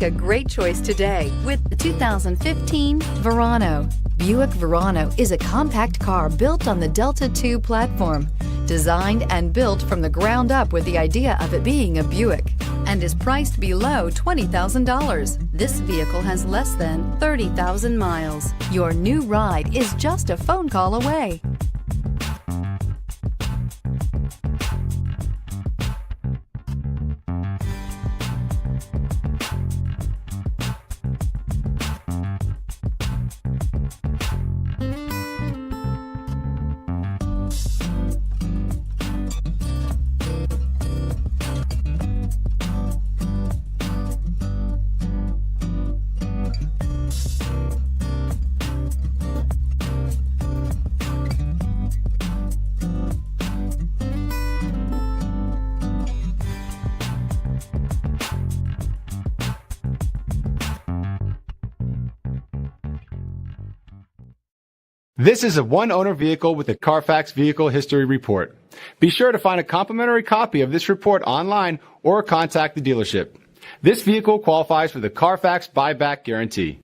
Make a great choice today with the 2015 Verano. Buick Verano is a compact car built on the Delta II platform, designed and built from the ground up with the idea of it being a Buick, and is priced below $20,000. This vehicle has less than 30,000 miles. Your new ride is just a phone call away. This is a one-owner vehicle with a CARFAX Vehicle History Report. Be sure to find a complimentary copy of this report online or contact the dealership. This vehicle qualifies for the CARFAX Buyback Guarantee.